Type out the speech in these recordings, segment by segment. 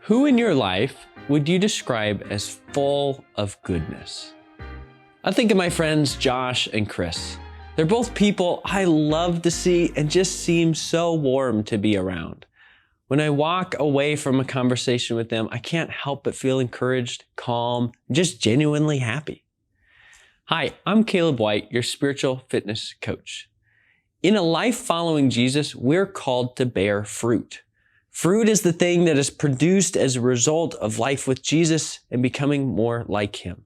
Who in your life would you describe as full of goodness? I think of my friends Josh and Chris. They're both people I love to see and just seem so warm to be around. When I walk away from a conversation with them, I can't help but feel encouraged, calm, just genuinely happy. Hi, I'm Caleb White, your spiritual fitness coach. In a life following Jesus, we're called to bear fruit. Fruit is the thing that is produced as a result of life with Jesus and becoming more like Him.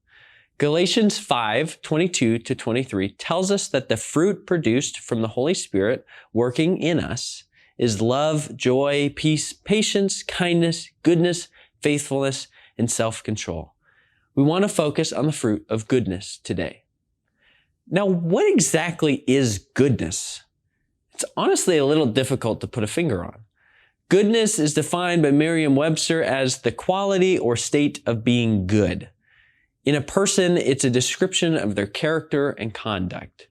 Galatians 5:22-23 tells us that the fruit produced from the Holy Spirit working in us is love, joy, peace, patience, kindness, goodness, faithfulness, and self-control. We want to focus on the fruit of goodness today. Now, what exactly is goodness? It's honestly a little difficult to put a finger on. Goodness is defined by Merriam-Webster as the quality or state of being good. In a person, it's a description of their character and conduct.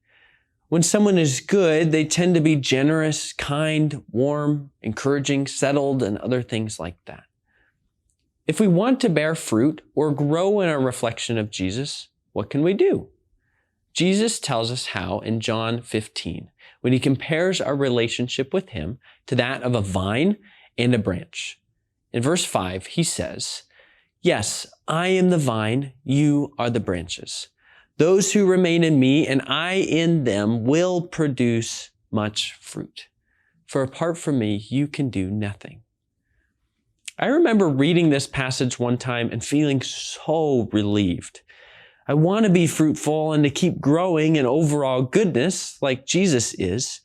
When someone is good, they tend to be generous, kind, warm, encouraging, settled, and other things like that. If we want to bear fruit or grow in our reflection of Jesus, what can we do? Jesus tells us how in John 15, when He compares our relationship with Him to that of a vine and a branch. In verse 5, He says, "Yes, I am the vine, you are the branches. Those who remain in me and I in them will produce much fruit. For apart from me, you can do nothing." I remember reading this passage one time and feeling so relieved. I want to be fruitful and to keep growing in overall goodness like Jesus is,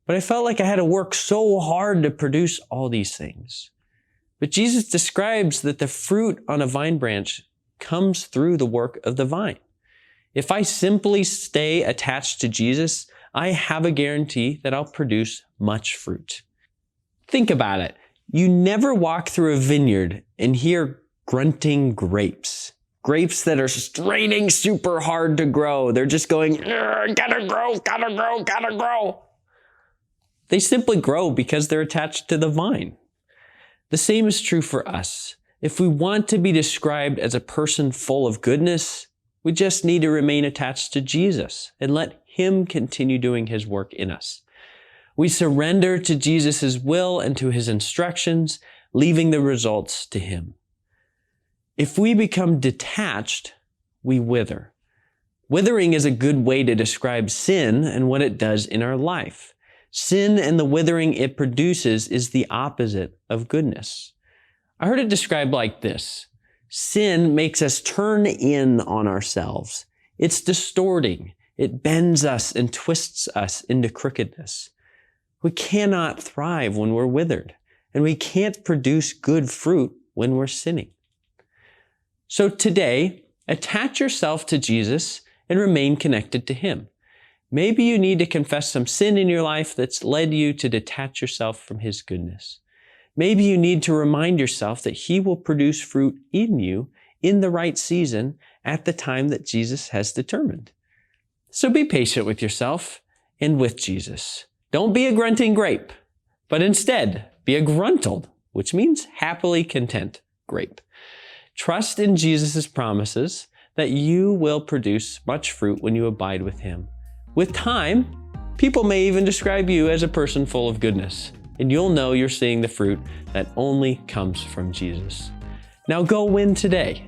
but I felt like I had to work so hard to produce all these things. But Jesus describes that the fruit on a vine branch comes through the work of the vine. If I simply stay attached to Jesus, I have a guarantee that I'll produce much fruit. Think about it. You never walk through a vineyard and hear grunting grapes. Grapes that are straining super hard to grow. They're just going, gotta grow, gotta grow, gotta grow. They simply grow because they're attached to the vine. The same is true for us. If we want to be described as a person full of goodness, we just need to remain attached to Jesus and let Him continue doing His work in us. We surrender to Jesus' will and to His instructions, leaving the results to Him. If we become detached, we wither. Withering is a good way to describe sin and what it does in our life. Sin and the withering it produces is the opposite of goodness. I heard it described like this. Sin makes us turn in on ourselves. It's distorting. It bends us and twists us into crookedness. We cannot thrive when we're withered, and we can't produce good fruit when we're sinning. So today, attach yourself to Jesus and remain connected to Him. Maybe you need to confess some sin in your life that's led you to detach yourself from His goodness. Maybe you need to remind yourself that He will produce fruit in you in the right season at the time that Jesus has determined. So be patient with yourself and with Jesus. Don't be a grunting grape, but instead be a gruntled, which means happily content grape. Trust in Jesus' promises that you will produce much fruit when you abide with Him. With time, people may even describe you as a person full of goodness, and you'll know you're seeing the fruit that only comes from Jesus. Now go win today